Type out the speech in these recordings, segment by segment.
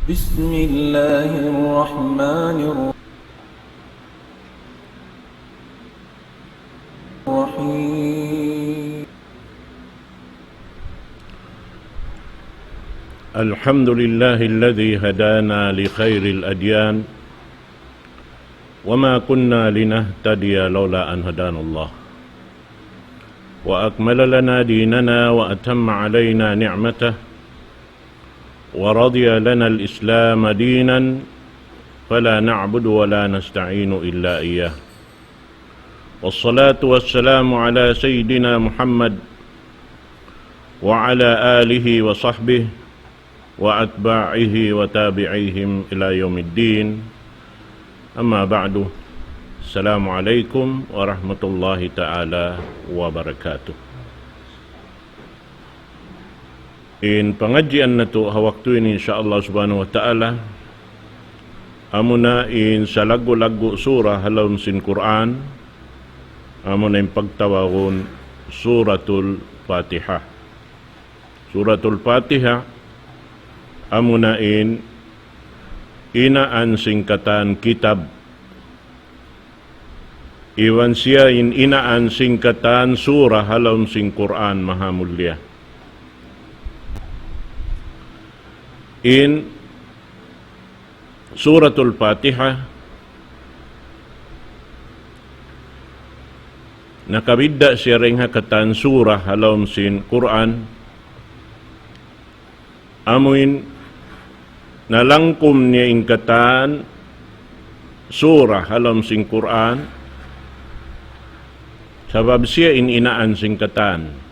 بسم الله الرحمن الرحيم الحمد لله الذي هدانا لخير الأديان وما كنا لنهتدي لولا أن هدانا الله وأكمل لنا ديننا وأتم علينا نعمته ورضي لنا الإسلام دينا فلا نعبد ولا نستعين إلا إياه والصلاة والسلام على سيدنا محمد وعلى آله وصحبه وأتباعه وتابعيهم إلى يوم الدين أما بعد السلام عليكم ورحمة الله تعالى وبركاته. In pengajian na to hawaktu ini insyaallah subhanahu wa ta'ala amuna in sa lagu-lagu surah halawm sin Quran amuna in pagtawagon suratul Fatiha. Suratul Fatiha amuna in inaan singkatan kitab iwan siya in inaan singkatan surah halawm sin Quran maha mulia. In Suratul Fatiha nakabidda siya ring hakatan surah halawm sin Quran amuin nalangkum niya ingkatan surah halawm sin Quran sabab siya in inaan singkatan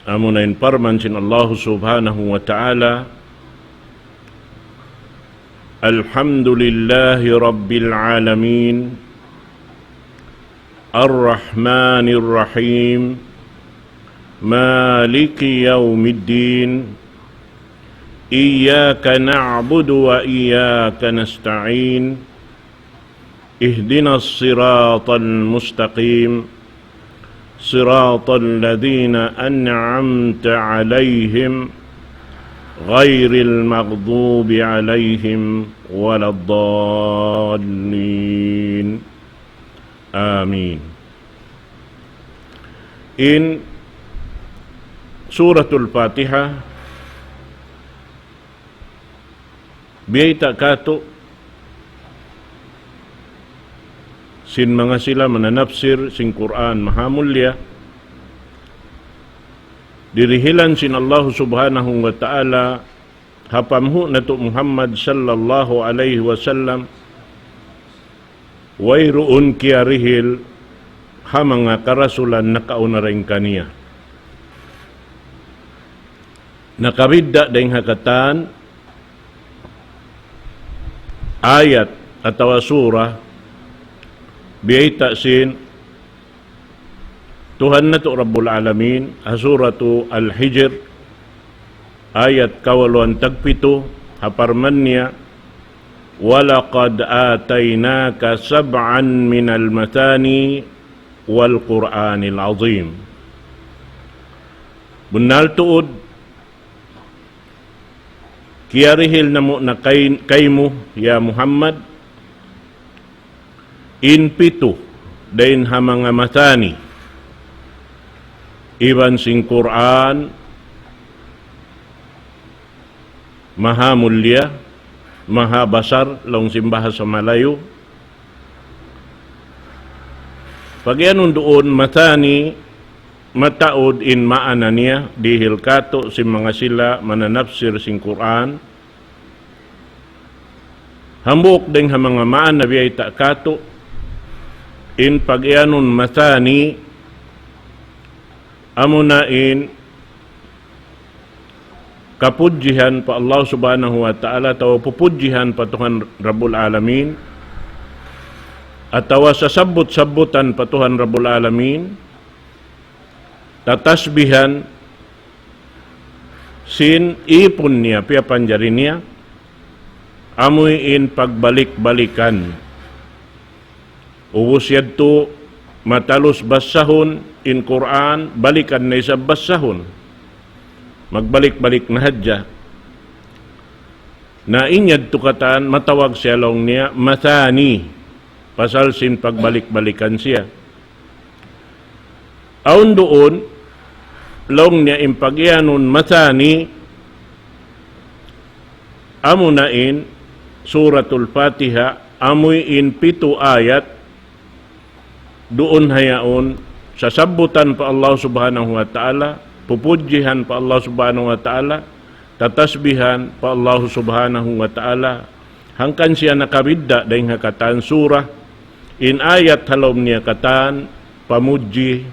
amuna in parman sin Allah subhanahu wa ta'ala alhamdulillahi rabbil alamin arrahmanir rahim maliki yaumiddin iyyaka na'budu wa iyyaka nasta'in ihdinas siratal mustaqim صراط الذين أنعمت عليهم غير المغضوب عليهم ولا الضالين آمين. In Suratul Fatiha biyay kato sin mga sila mananapsir sin Quran mahamulya dirihilan sin Allah subhanahu wa ta'ala hapamhu nato Muhammad sallallahu alaihi wasallam wayruun kiarihil ha mga karasulan nakaunareng kaniya nakabidda dahing hakatan ayat atau surah biyay sin Tuhan na to Rabbul Alamin suratu Al-Hijr ayat kawaluan tagpito haparman niya walaqad ataynaka sab'an minal matani wal Qur'anil azim bunal tuod kiyarihil namo na kaymo ya Muhammad in pito dahin ha mga matani iban sing Quran maha mulia maha basar long simbaha sa Malayo pagyanon doon matani mataod in maana niya dihil kato si mga sila mananapsir sing Quran hambok ding ha mga maana biyay ta kato in pagyanon matani amuna in kapudjihan pa Allah subhanahu wa ta'ala tawa pupudjihan pa Tuhan Rabbul Alamin atawa sasabot-sabutan pa Tuhan Rabbul Alamin tatasbihan sin ipon niya pia panjari niya amuy in pagbalik-balikan ubus yadto matalos basahon in Quran balikan na isa basahon magbalik-balik na hadya, na inyad tukatan matawag siya long niya mathani, pasal sin pagbalik-balikan siya. Aun doon long niya impagyanon mathani, amunain suratul Fatiha, amuin 7 ayat, doon hayaon sasabutan pa Allah subhanahu wa ta'ala, pupudjihan pa Allah subhanahu wa ta'ala, tatasbihan pa Allah subhanahu wa ta'ala, hangkan siya nakabidda dahil hakatan surah, in ayat halom niya katan, pamudji,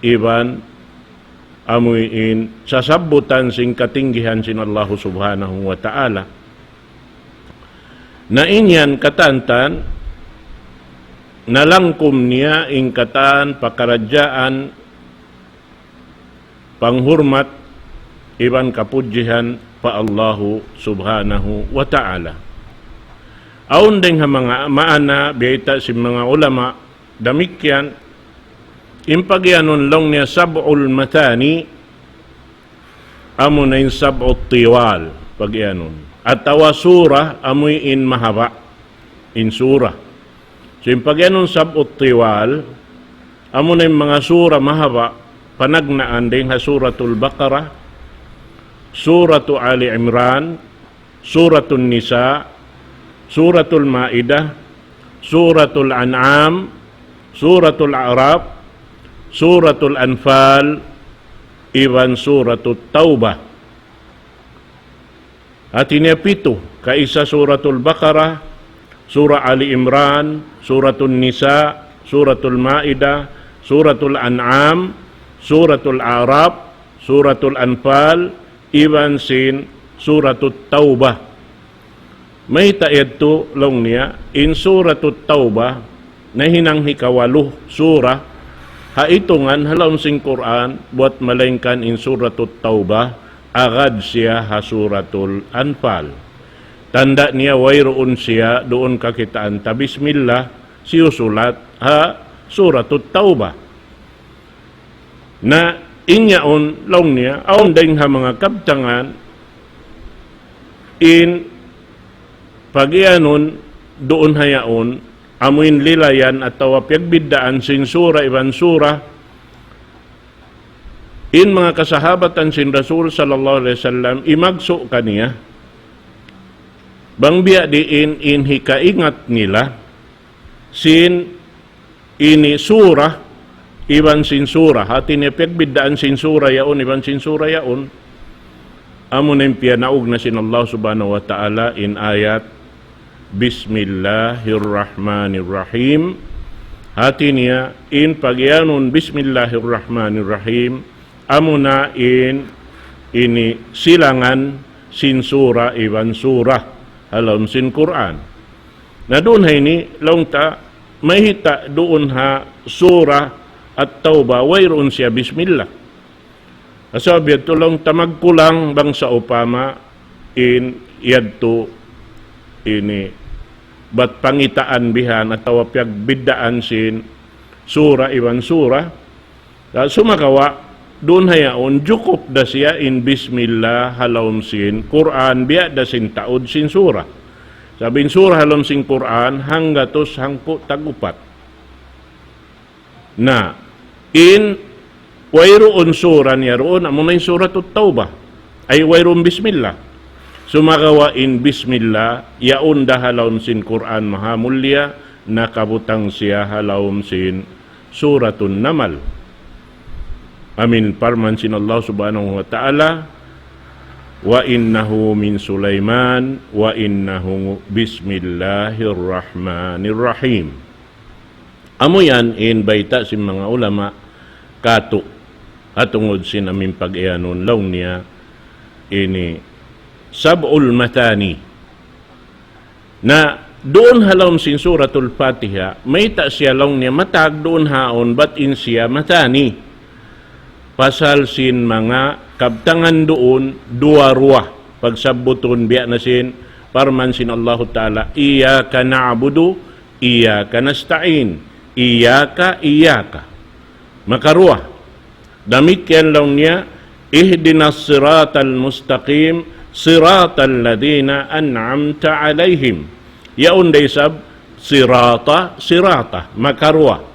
iban, amuin, sasabutan sing katinggihan sin Allah subhanahu wa ta'ala. Na inyan katantan, nalangkum niya ing katan pakarajaan, panghurmat, iban kapudjihan pa Allahu subhanahu wa ta'ala. Aun ding ha mga maana biyata si mga ulama, damikyan impagyanon long niya sab'ul mathani, amo na yung sab'ut tiwal pagyanon, at tawa surah amoy in mahaba in surah. So impagyanon sab'ut tiwal, amo na yung mga surah mahaba, panagnaan ding ha suratul Baqarah, suratul Ali Imran, suratul Nisa, suratul Maidah, suratul An'am, suratul A'raf, suratul Anfal, iban suratul Taubah. At ini 7, kaisa suratul Baqarah, surah Ali Imran, suratul Nisa, suratul Maidah, suratul An'am, suratul A'raf, suratul Anfal, iban sin suratul Taubah. May taed to long niya in suratul Taubah na hinang hikawaluh surah, haitungan halom sing Quran buat malengkan in suratul Taubah, agad siya ha suratul Anfal. Tanda niya wayroon siya doon kakitaan ta bismillah siyusulat ha suratul Taubah. Na inyaon long niya aon ding ha mga kabtangan in pagyanon doon hayaon amuin lilayan at tawapiagbiddaan sin sura iban sura in mga kasahabatan sin Rasul sallallahu alaihi wasallam imagso kaniya bang biya diin in hikaingat nila sin ini surah iban sin surah, hati niya pagbiddaan sin surah yaon, iban sin surah yaon, amo na naug na sin Allah subhanahu wa ta'ala in ayat, Bismillahirrahmanirrahim, hati niya in pagyanon Bismillahirrahmanirrahim, amo na in ini silangan sin surah iban surah, alam sin Quran. Na doon hay ni, longta, mahita doon ha surah at Taubah, wayroon siya bismillah. Asabi ito lang tamagkulang bang sa upama in yadto ini bat pangitaan bihan at tawapyag biddaan sin sura iwan sura. Sumakawa doon hayaon jukup da siya in bismillah halom sin Quran biya da sin taod sin sura. Sabing sura halom sin Quran hanggatos hangko tagupat. Na in wayroon surah niya roon, amo na yung suratul Taubah, ay wayroon bismillah. Sumagawa in bismillah, yaon da halawm sin Quran mahamulya, nakabutang siya halawm sin suratul Namal. Amin parman sin Allah subhanahu wa ta'ala, wa innahu min Sulaiman, wa innahu bismillahirrahmanirrahim. Amo yan in baita si mga ulama kato atungod sin amin pag-ianon law niya ini sab'ul mathani na doon halawm sin suratul Fatiha may ta siya law niya matag doon haon bat in siya mathani pasal sin mga kabtangan doon duwarwa pagsabuton biya na sin parman sin Allah Ta'ala iyyaka na'budu iyyaka nasta'in iyaka, makaruah. Damit yan lang niya ihdinas siratal mustaqim siratal ladina an'amta alaihim. Yaun daysab sirata makarwa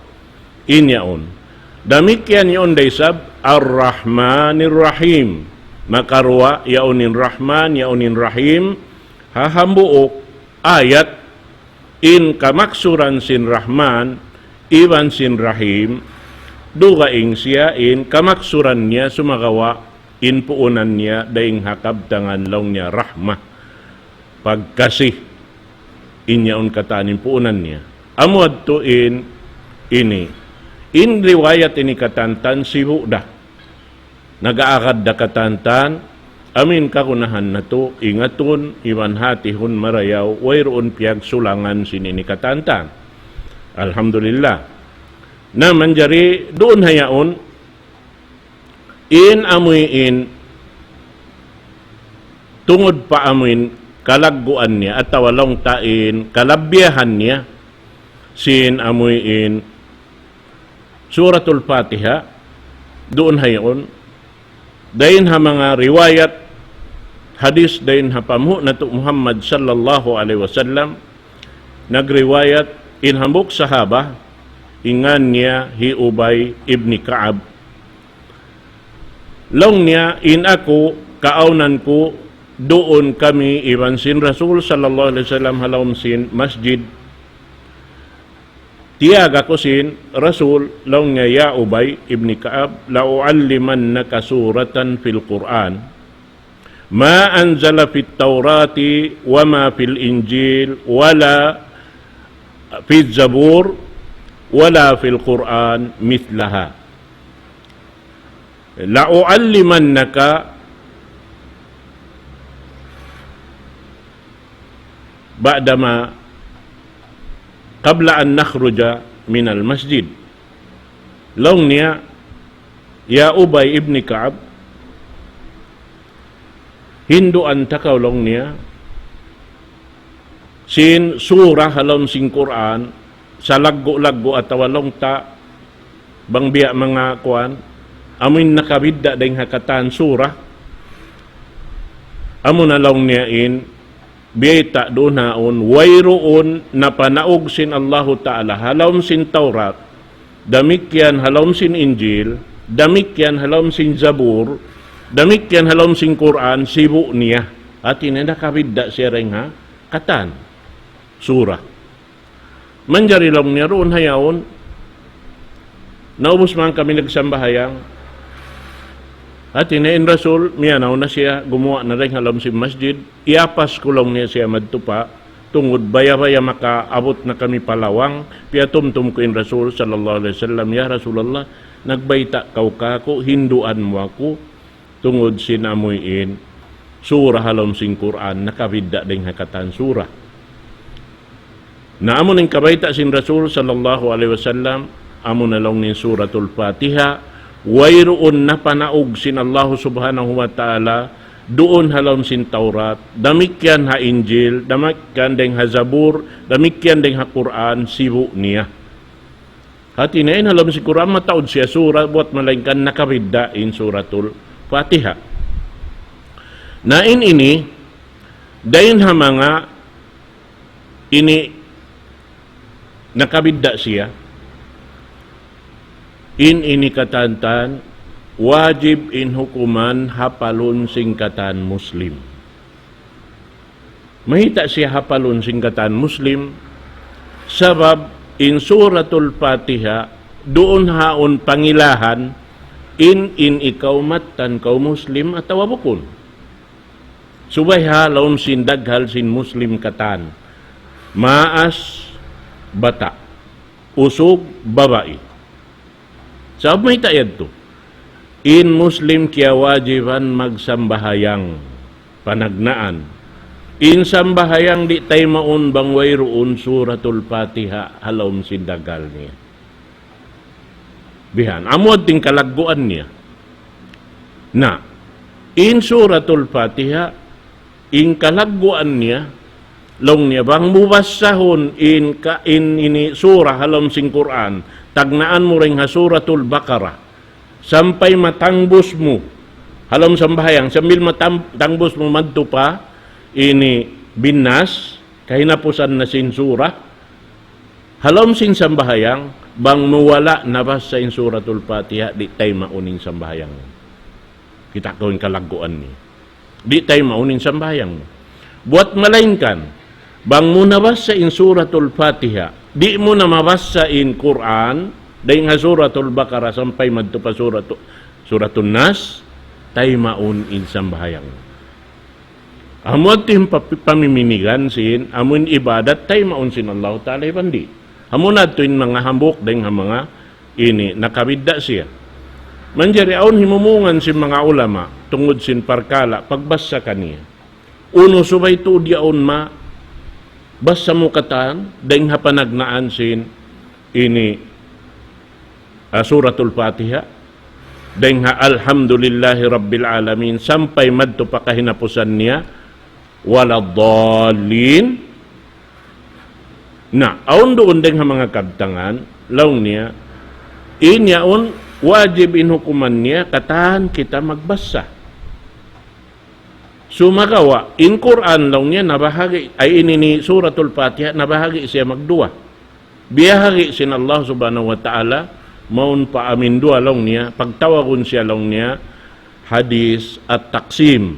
in yaun. Demikian yaun daysab ar-rahmanir rahim makarwa yaunin rahman yaunin rahim hahambuok ayat in kamaksuran sin rahman iwan sin rahim dugaing siya in kamaksuran niya sumagawa in puunan niya daing hakab tangan long niya rahmah pagkasih inyaon katanin puunan niya amwad to in riwayat ini katantan si Huda nagaakad da katantan amin kakunahan na to ingatun iwan hatihun marayaw wayroon piyag sulangan sinini katantan alhamdulillah na manjari doon hayaon in amoy in tungod pa amoy kalagguan niya at tawalong tain kalabyahan niya sin amoy in suratul Fatiha doon hayaon dahin ha mga riwayat hadis dahin ha pamu na to Muhammad sallallahu alaihi wasallam nagriwayat in hambuk sahaba ingan niya hi Ubay ibni Ka'ab long niya in ako kaaunan ko doon kami iwan sin Rasul sallallahu alaihi wasallam halawm sin masjid tiyaga ko sin Rasul long niya ya Ubay ibni Ka'ab la uallimannaka suratan fil Quran ma anzala fit Taurati wa ma fil Injil wala fit Zabur wala fil Quran mithlaha la uallimannaka ba'dama qabla an nakhruja min al masjid long niya ya Ubay ibni Ka'ab hindu an takaw long niya sin surah halom sin Quran sa laggo-laggo at tawalong ta bangbiya mga kuan amin nakabidda ding hakatan surah amo na long niya in biyeta doon haon wayroon na panaog sin Allahu Ta'ala halawm sin Taurat damikyan halawm sin Injil damikyan halawm sin Zabur damikyan halawm sin Quran sibu niya at nakabidda siya rin ha katan surah manjari lang niya roon hayaon naubos man kami nagsambahayang at inain Rasul, miyanaw na siya, gumawa na rin halam si masjid, iapas ko lang niya siya madtupa, tungod baya-baya makaabot na kami palawang, piatumtum ko in Rasul, sallallahu alaihi wasallam, ya Rasulullah, nagbayta kau kako, hinduan mo ako, tungod sinamuyin, surah halam sing Quran, nakabidda din hakatan surah. Naamon ng kabayta sin Rasul, sallallahu alaihi wasallam, amon na lang nin suratul Fatiha, wayroon na panaog sin Allah subhanahu wa ta'ala doon halom sin Taurat damikyan ha Injil damikyan deng ha Zabur damikyan deng ha Quran sibu niya at inain halom si Quran mataod siya surah buat malaingkan nakabidda in suratul Fatiha na ini dahin ha mga ini nakabidda siya ini katantan wajib in hukuman hapalun singkatan Muslim. Mahita siya hapalun singkatan Muslim sabab in suratul Fatiha doon haon pangilahan in ikaw matan kau Muslim at tawabukon. Subay halon sin daghal sin Muslim katan maas bata usog babae. Sab may tayad to. In Muslim kaya wajiban magsambahayang panagnaan. In sambahayang di tay maun bang wayroon suratul Fatiha halom si dagal niya. Bihan, amod ting kalagguan niya. Na, in suratul Fatiha, in kalagguan niya, long niya bang mubasahon in ini surah halom sing Quran, tagnaan mo ring ha suratul Baqarah, sampay matangbos mo Halom sambahayang, sambil matangbos mo madto pa, ini binas, kahinapusan na sinsura, halom sin sambahayang, bang mawala nabas sa insuratul Fatiha, di tayo mauning sambahayang. Kita kawin kalaguan ni. Di tayo mauning sambahayang. Buat malainkan, bang mo nabas sa insuratul Fatiha, di mo na mabas sa in Quran, dahil nga suratul Baqarah sampai madto pa suratul Nas, tayo maun in sambahayang. Amot tim pamiminigan sin, amun ibadat tayo maun sin Allah Ta'ala ibandi. Amun natuin mga hambok dahil nga mga ini nakabidda siya. Manjari aun himumungan sin mga ulama, tungod sin parkala, pagbasa kaniya. Uno subay to diaon ma, basa mo katan, dahil nga panagnaan sin ini suratul Fatiha, dahil nga alhamdulillahi rabbil alamin, sampai madto pa kahinapusan niya, waladhalin. Na, aun doon dahil nga mga kabtangan, law niya, inyaon, wajib inhukuman niya, katahan kita magbasa. Sumagawa, in Quran law niya, nabahagi, ay inini suratul Fatiha, nabahagi siya magdua. Biyahagi sin Allah subhanahu wa ta'ala, maun pa amin dua long niya, pagtawagon siya long niya, hadis at taksim.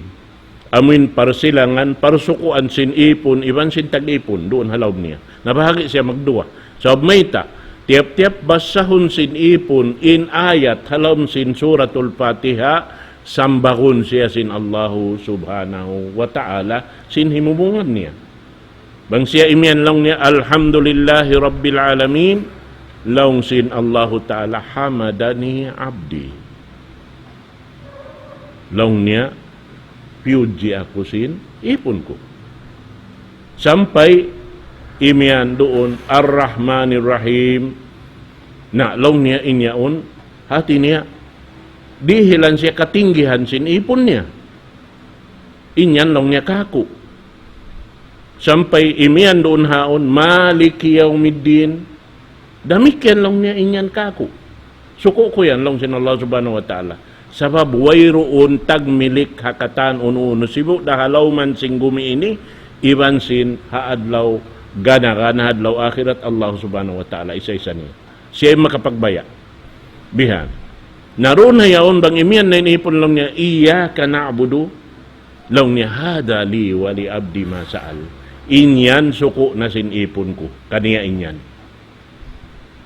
Amin parsilangan, parsukuan sin ipon, iban sin tag-ipon, doon halaw niya. Nabahagi siya magdua. So, mayta, tiap-tiap basahon sin ipon, in ayat, halaw sin suratul Fatiha, sambahon siya sin Allahu subhanahu wa ta'ala, sin himumungan niya. Bang siya imian lang niya, alhamdulillahi rabbil alamin, laung sin Allahu Ta'ala hamadani abdi. Laung niya, piuji ako sin ipon ko. Sampai imian doon, ar-Rahmanir Rahim, na laung niya inyaon, hati niya, dihilan siya katinggihan sin ipon niya. Inyan laung niya kaku. Sampai imian doon haon, Maliki Yaumiddin, damikian lang niya inyan kako. Suko ko yan lang sin Allah subhanahu wa ta'ala. Sabab wayroon tagmilik hakatan uno sibu dahalaw man sing gumi ini iban sin haadlaw gana hadlaw akhirat Allah subhanahu wa ta'ala isa-isa niya. Siya ay makapagbaya. Bihan. Naroon na yaon bang imian na inipon lang niya iyyaka na'budu lang niya hada li wa li abdi ma sa'al. Inyan suko na sin ipon ko. Kaniya inyan.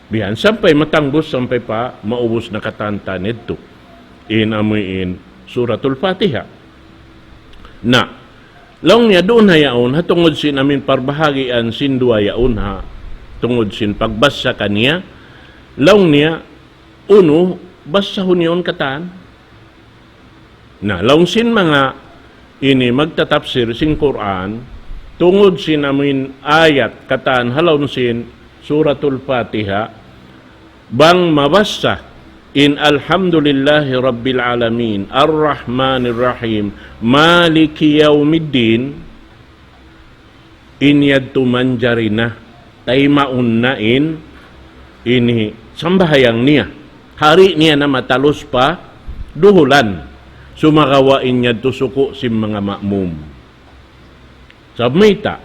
Bihan, sampai matangbos, sampai pa maubos na katanta nito. Amuin suratul Fatiha. Na, laong niya doon hayaon, hatungod sin amin parbahagian sin dua yaon ha, tungod sin pagbasa kaniya, laong niya, uno, basahon yun katan. Na, laong sin mga ini magtatapsir sin Quran, tungod sin amin ayat katan, halaw sin suratul Fatiha, bang mabasa in alhamdulillahi rabbil alamin ar-Rahmanir Rahim maliki yaumiddin, inyad tumanjarina taymaun nain ini sambahayang niya hari niya na matalus pa duhulan sumagawain niya tusuko sim mga makmum. Sabmita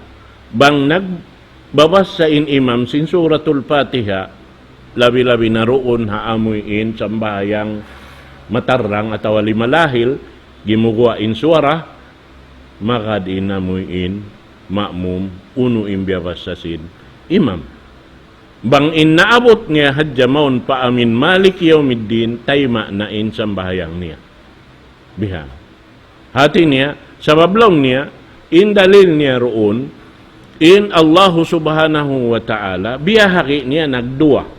bang nagbabas sa imam sin suratul Fatiha, labi-labi na roon haamuin sambahayang matarang atawa limalahil, gimuguain suara, makadin amuin makmum, uno imbiyabas sa sin imam. Bang inaabot niya hadjamaon pa amin malik yaumiddin, tayma na in sambahayang niya. Bihan. Hati niya, sa bablong niya, in dalil niya roon, in Allah subhanahu wa ta'ala, biyahaki niya nagdua.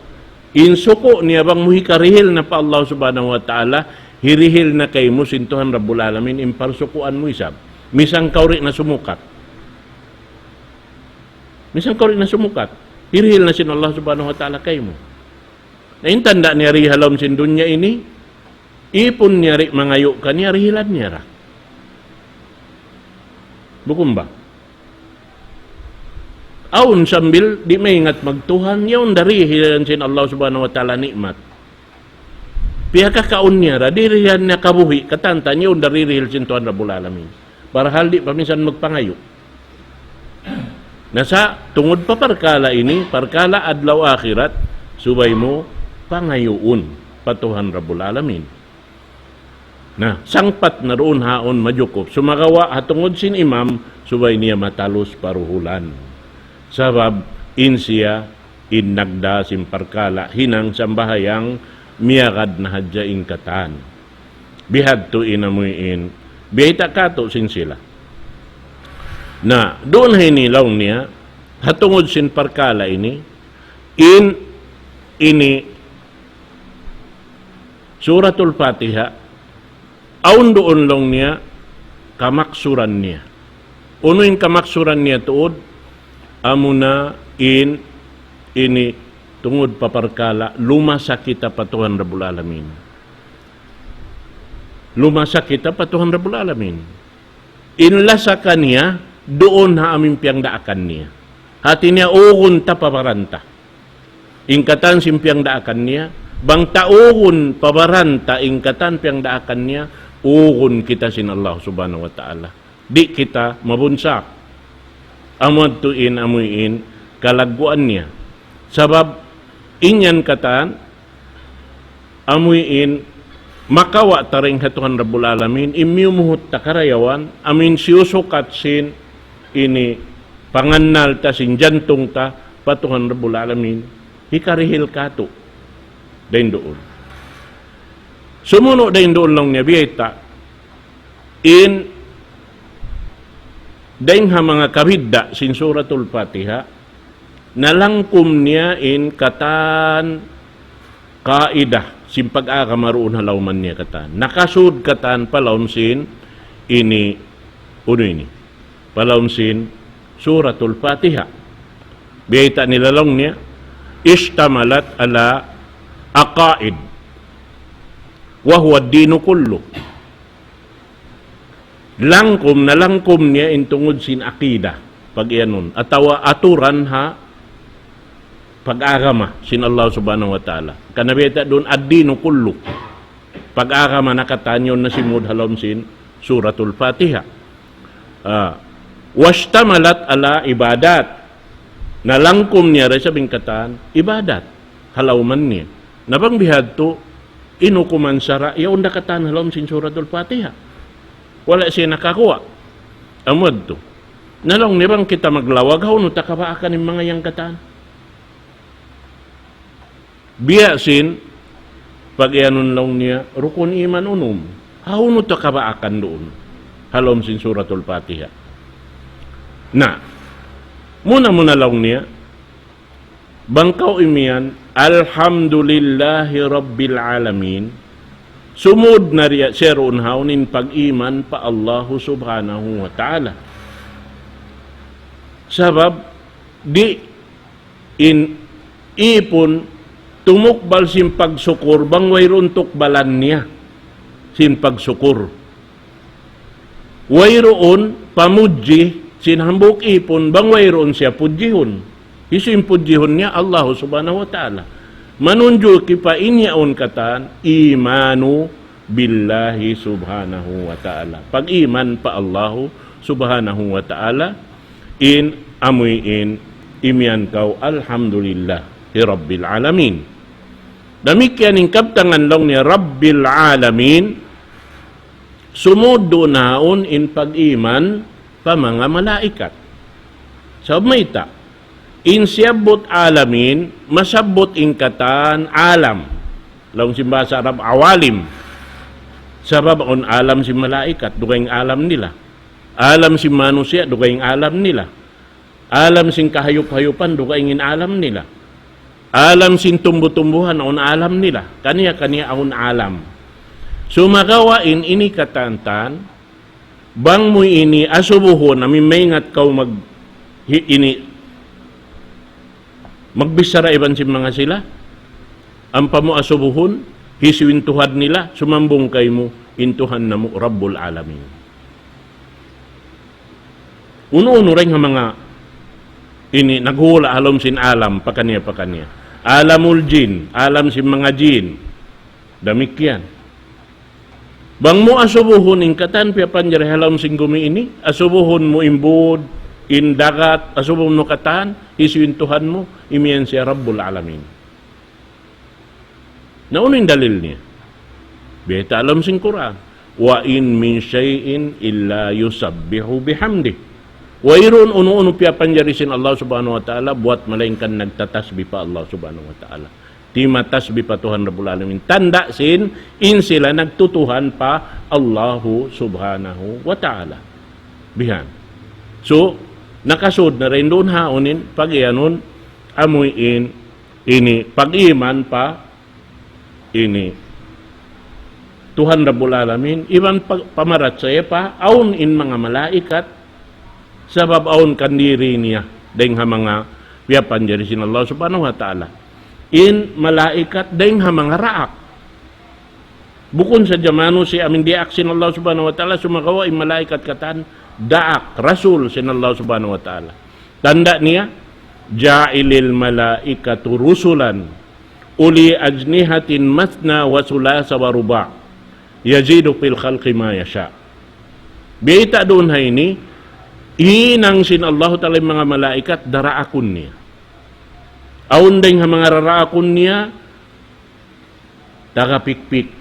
In suko niya bang muhikarihil na pa Allah subhanahu wa ta'ala, hirihil na kay mo sintuhan Rabbul Alamin, imparsukuan mo isab. Misang kauri na sumukat. Misang kauri na sumukat. Hirihil na sin Allah subhanahu wa ta'ala kay mo. Naintanda niya rihalom sin dunya ini, ipon niya ri mangayo ka niya, rihilan niya ra. Bukum ba? Aun sambil di maingat magtuhan, yaon dari hilan sin Allah subhanahu wa ta'ala nikmat. Pihak kakaun niya ra, diri yan na kabuhi, katanta niya yung daririhil sin Tuhan Rabbul Alamin. Para haldi paminsan magpangayo. Nasa tungod pa parkala ini, parkala adlaw akhirat, subay mo pangayoon patuhan Rabbul Alamin. Na sangpat na roon haon majukop, sumagawa hatungod sin imam, subay niya matalos paruhulan. Sabab insiya innagda sin parkala hinang sambahayang miyagad na hadyaing katan. Bihad to inamuin, bihita kato sin sila. Na doon hinilaw niya, hatungod sin parkala ini Suratul Fatiha, aun doon lang niya, kamaksuran niya. Uno yung kamaksuran niya tuod, amuna ini tungod paparkala, lumasa kita patuhan Rabbul Alamin. Lumasa kita patuhan Rabbul Alamin. Inlasa ka niya, doon ha aming piyang daakan niya. Hati niya, ugun ta paparanta. Ingkatan simpiang daakan niya, bang taugun pabaranta ingkatan piyang daakan niya, ugun kita sin Allah subhanahu wa ta'ala. Di kita mabunsak. Amad tuin amuin kalagguan niya. Sabab, inyan katan, amuin, makawa taring hatuhan Rabbul Alamin, imyumuhut takarayawan, amin siyusukat sin, ini, pangannal ta sin jantung ta, patuhan Rabbul Alamin, hikarihil kato. Dain doon. Sumuno dain doon lang niya biyeta, dain ha mga kabidda sin Suratul Fatiha, nalangkum niya katan kaidah sin pag-akamaroon halawman niya katan. Nakasud katan palawm sin palawm sin Suratul Fatiha. Biyeta nilalong niya, istamalat ala aqaid wa huwa ad-dinu kullu. Langkum na langkum niya intungod sin akida pag iyanon atawa aturan ha pag-agama sin Allah subhanahu wa ta'ala. Kanabeta doon ad-dinu kullu. Pag-agama nakatanyon na simud halom sin Suratul Fatiha. Washtamalat ala ibadat. Nalangkum niya rin sa bingkatan ibadat. Halawman niya. Nabang bihad to, inukuman sara, yaon nakatan halom sin Suratul Fatiha. Wala siya nakakuha. Amad to. Nalong nibang kita maglawag, hao takabaakan yung mga yang katan. Biyasin, pag iyanon lang niya, rukun iman unum. Hao takabaakan doon. Halom sin Suratul Fatiha. Na, muna lang niya, bangkaw imiyan, alhamdulillahi rabbil alamin, sumud na riya serun haunin pag-iman pa Allah subhanahu wa ta'ala. Sabab, di ipon, tumukbal sin pagsukur, bang wayron tukbalan niya, sin pagsukur. Wayroon, pamudji, sin hambuk ipon, bang wayroon siya pudjihon. Isin pudjihon niya Allah subhanahu wa ta'ala. Manunjul kipa inyaon katan, imanu billahi subhanahu wa ta'ala. Pag-iman pa Allah subhanahu wa ta'ala, imyan kau alhamdulillah rabbil alamin. Damikyan yung kaptangan lang ni rabbil alamin, sumudo naon pag-iman pa mga malaikat. Sa mayta, insiyabot alamin, masabot ingkatan alam. Laung simbasa Arab, awalim. Sabab on alam si malaikat, dugayng alam nila. Alam si manusia, dugayng alam nila. Alam sing kahayup-hayupan, dugayng alam nila. Alam sin tumbu-tumbuhan, on alam nila. Kaniya-kaniya on alam. Sumagawain ini katantan, bang mo ini asubuhon, amin maingat kau magbisara iban si mga sila, ang pamo asubuhon, hisiwintuhan nila, sumambong kay mo, intuhan na mo, Rabbul Alamin. Uno-uno rin ang mga naghula halom sin alam, pakanya. Alamul jin, alam si mga jin. Demikian. Bang mo asubuhon ingkatan piapan jari halam singgumi ini, asubuhon mo imbud, indagat, asubuhon mo katan, isuin Tuhan mo, imiyan siya Rabbul Alamin. Naunin dalilnya. Beta alam sing Quran. Wa in min syai'in illa yusabbihu bihamdih. Wa irun unu-unu piapan jari sin Allah subhanahu wa ta'ala buat melainkan nagtatasbih pa Allah subhanahu wa ta'ala. Tima tasbih pa Tuhan Rabbul Alamin. Tanda sin, in sila nagtutuhan pa Allahu subhanahu wa ta'ala. Bihan. So, nakasud na rin doon haunin, pag iyanon, amuyin, ini, pag-iman pa, ini, Tuhan Rabbul Alamin, iban pamarat saya pa, aun in mga malaikat, sabab aun kandiri niya, dahil mga piyapan jari sin Allah subhanahu wa ta'ala. In malaikat, dahil mga raak. Bukun sa jamano si amin diak sin Allah subhanahu wa ta'ala, sumakawa in malaikat katan, daak, rasul sin Allah subhanahu wa ta'ala. Tanda niya, ja'ilil malaikatu rusulan, uli ajnihatin masna wa sulasa wa ruba' yazidu fil khalqi ma yasha. Bita doon hay ini, inang sin Allah ta'ala mga malaikat daraakun niya. Aun ding mga raraakun niya, taga pikpik,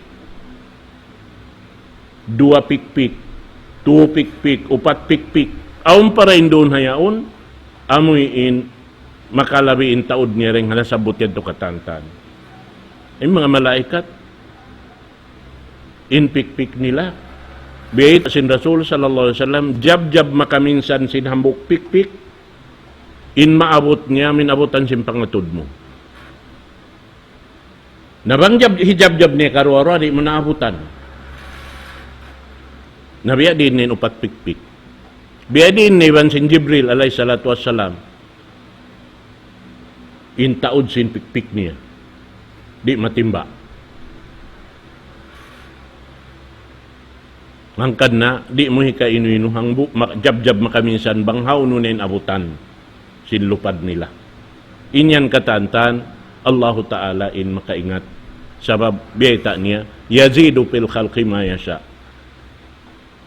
dua pikpik, tu pikpik, upat pikpik. Aun para doon hayaon, amuyin, makalabiin taod niya rin halasabot yan to katantan. Ay mga malaikat, in pikpik nila. Biyait sin Rasul sallallahu alaihi wasallam, jab-jab makaminsan sin hambuk pikpik, in maabot niya, minabutan sin pangatod mo. Nabang hijab-jab niya karuaro, di mo naabutan. Nabiya din nin upat pikpik. Biya din niwan sin Jibril alayhi salatu wassalam, in taod sin pikpik niya. Di matimba. Mangkad na, di mo hika inu-inuhang jab-jab makaminsan banghaw nunin abutan sinlupad nila. Inyan katantan, Allahu Ta'ala in makaingat. Sabab, biyayta niya, yazidu fil khalqi ma yasha.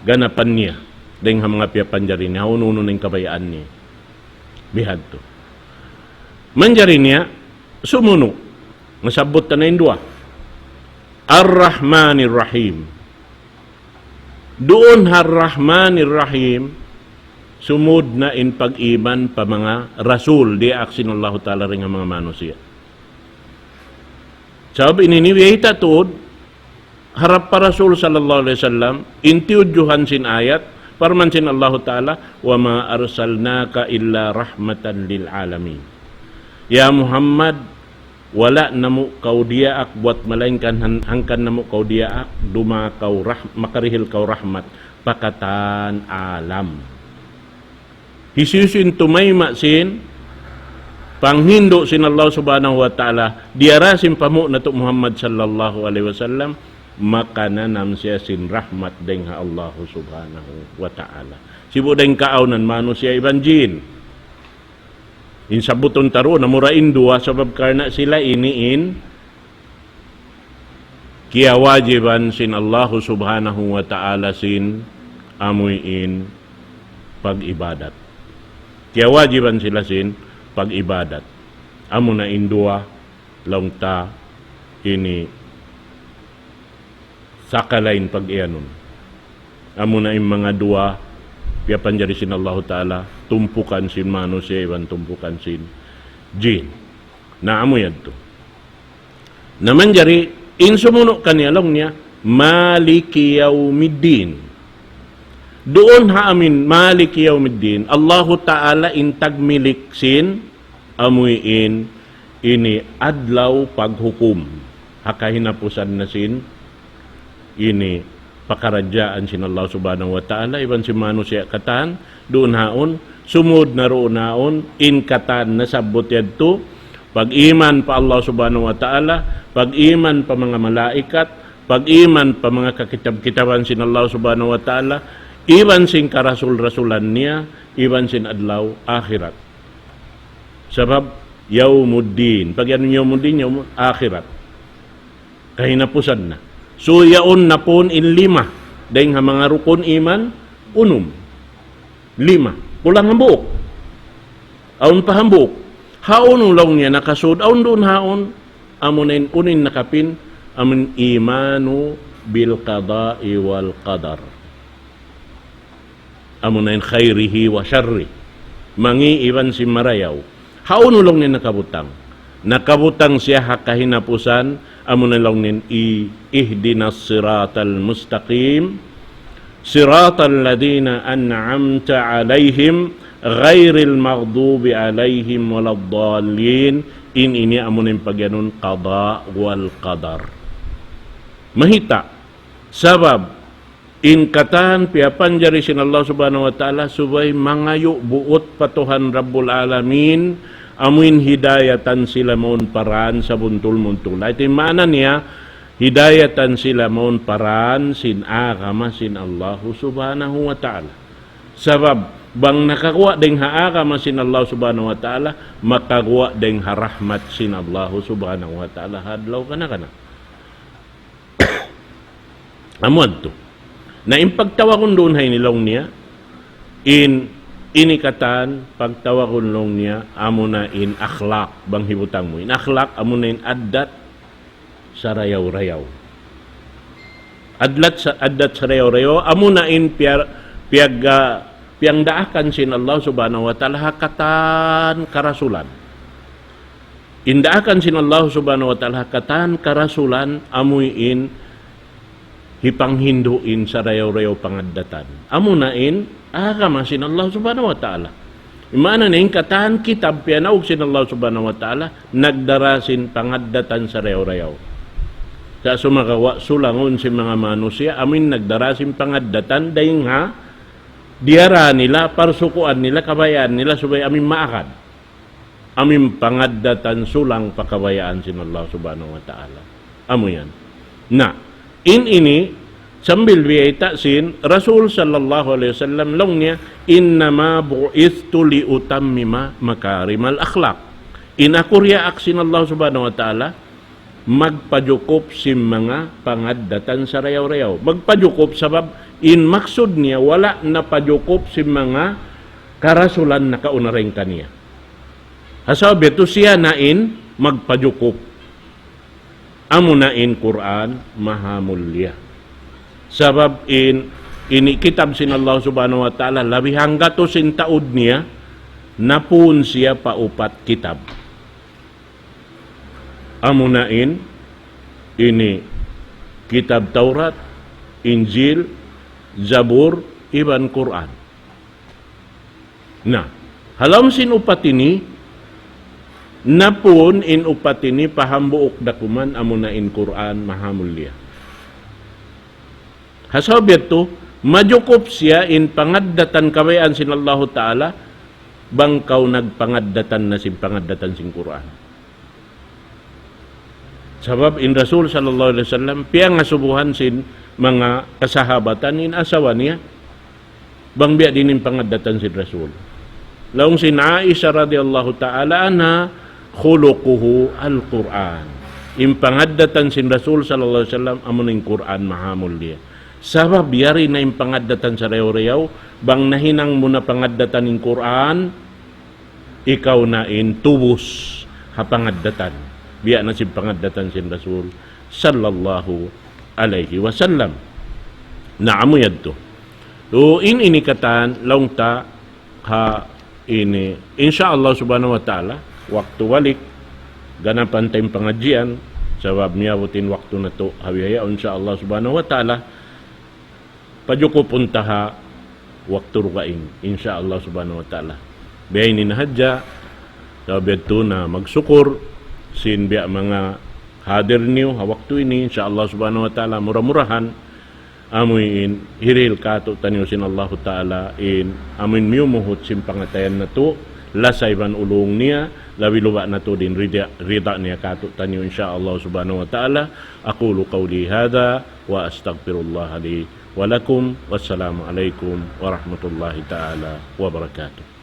Ganapan niya, dahil mga piyapan jari niya, ununin kabayaan niya. Bihad to. Manjari niya, sumuno, masabot na yung dua. Ar-Rahmanir Rahim. Doon Ar-Rahmanir Rahim, sumud na in pag-iman pa mga rasul, di aksin Allah Ta'ala rin ang mga manusia. Sabi ininiwita tuod, harap pa Rasul sallallahu alaihi wasallam, intiudjuhan sin ayat, parman sin Allah Ta'ala, wa ma arsalnaka illa rahmatan lil alamin. Ya Muhammad, wala namu kau diaak buat melainkan hangkan namu kau diaak duma kau makarihil kau rahmat pakatan alam. Hisusin tumay maksin panghindo sin Allah subhanahu wa ta'ala diarasin pamu na to Muhammad sallallahu alaihi wasallam makananam siya sin rahmat deng ha Allah subhanahu wa ta'ala. Sibo deng kaaunan manusia ibanjin. Insabuton taro na murain dua sabab karena sila iniin kiya wajiban sin Allah subhanahu wa ta'ala sin amuin pag-ibadat. Kiya wajiban sila sin pag-ibadat. Amo na indua longta ini sakalain pag-iyanon. Amo na yung mga dua piyapan jari sin Allah Ta'ala tumpukan sin manusia iban tumpukan sin jin. Na amo yan to. Naman jari insumuno kanialong niya Maliki Yaumiddin. Doon ha amin Maliki Yaumiddin Allah Ta'ala intag milik sin amuin ini adlaw paghukum. Hakahinapusan na sin ini pakaradyaan sin Allah subhanahu wa ta'ala iban si manusia katan doon haon sumud na roon haon in katan nasabot yadto pag-iman pa Allah subhanahu wa ta'ala pag-iman pa mga malaikat pag-iman pa mga kakitab-kitaban sin Allah subhanahu wa ta'ala iban sin karasul-rasulan niya iban sin adlaw akhirat sabab yaumuddin pag yan yaumuddin akhirat kahinapusan na. So yaon na pon in 5 dahil nga mga rukun iman 5 kulang ang buok aun pa ang buok haon ulong niya nakasud aun doon haon amunin unin nakapin amun imanu bil qada'i wal qadar amunin khairihi wa syarri mangi iban si marayaw haon ulong niya nakabutang siya kahinapusan amunin lang nin ihdinas siratal mustaqim siratal ladina an'amta alaihim ghairil maghdubi alaihim waladdallin ini amunin pagyanun qada wal qadar mahita sabab in katan piapan jari sin Allah subhanahu wa ta'ala subay mangayo buot patuhan Rabbul Alamin amuin hidayatan sila maun paraan sa buntul-muntul. Ito yung mana niya, hidayatan sila maun paraan sin agama sin Allah subhanahu wa ta'ala. Sabab, bang nakakuha ding haagama sin Allah subhanahu wa ta'ala, makakuha ding harahmat sin Allah subhanahu wa ta'ala. Hadlaw ka na. Amuad to. Na impagtawakon doon hay nilong niya, inikatan pagtawakon long niya amo na in akhlak bang hibutang mo in akhlak amo na in addat sa rayaw-rayaw adlat sa rayaw-rayaw amo na in piang daakan sin Allah subhanahu wa ta'ala hakatan karasulan indaakan sin Allah subhanahu wa ta'ala hakatan karasulan amoy in hipanghinduin sa rayaw-rayaw pangaddatan amo na in agama sin Allah subhanahu wa ta'ala. Imana na yung katahan kitab pianaog sin Allah subhanahu wa ta'ala nagdarasin pangaddatan sa rayaw-rayaw. Sa sumagawa sulangon si mga manusia amin nagdarasin pangaddatan dahil nga diara nila, parsukuan nila, kabayaan nila subay amin maakad. Amin pangaddatan sulang pakabayaan sin Allah subhanahu wa ta'ala. Amo yan. Na, ini sambil biya sin Rasul sallallahu alaihi wasallam long niya innama bu'ithtu li utammima makarimal akhlaq inakurya aksin Allah subhanahu wa ta'ala magpajukup si mga pangaddatan sa rayaw-rayaw magpajukup sabab in maksud niya wala na pajukup si mga karasulan na kaunareng kaniya hasabi to siya na in magpajukup amo na in Quran mahamulya sabab ini kitab sin Allah subhanahu wa ta'ala labi hangga to sin taod niya napun siya paupat kitab amunain ini kitab Taurat Injil Zabur iban Quran nah halam sin upat ini napun in upat ini pahambuok dakuman amunain Quran mahamulya hasabiat to, majukup siya in pangaddatan kabayaan sin Allah Ta'ala bangkaw nagpangaddatan na sin pangaddatan sin Quran. Sabab in Rasul sallallahu alaihi wasallam piang ngasubuhan sin mga kasahabatan in asawa niya bang biya din in pangaddatan sin Rasul. Laong sin Aisha radhiyallahu ta'ala anha khuluquhu al-Quran. In pangaddatan sin Rasul sallallahu alaihi wasallam amuning Quran mahamul dia. Sabab yari na yung pangaddatan sa rayaw-rayaw, bang nahinang mo na pangaddatan ng Quran, ikaw na in tubos ha pangaddatan. Biya na si pangaddatan si Rasul sallallahu alaihi wasallam. Naamo yadto. So inikatan laung ta ha ini insyaallah subhanahu wa ta'ala waktu walik ganapan tayong pangadjian sabab miyabutin waktu na to hawihaya insyaallah subhanahu wa ta'ala pajuko puntaha waktu rukain insyaallah subhanahu wa ta'ala biya ini nahadja sabi ito na magsukur sin biya mga hadir niyo ha waktu ini insyaallah subhanahu wa ta'ala murah-murahan amoy in hiril kato tanyo sin Allah ta'ala in amoy miyumuhot sin pangatayan na to lasayban ulong niya labi luwa na to din rida niya kato tanyo insyaallah subhanahu wa ta'ala aqulu qawli hadha wa astaghfirullah li wa lakum wassalamu alaikum warahmatullahi ta'ala wabarakatuh.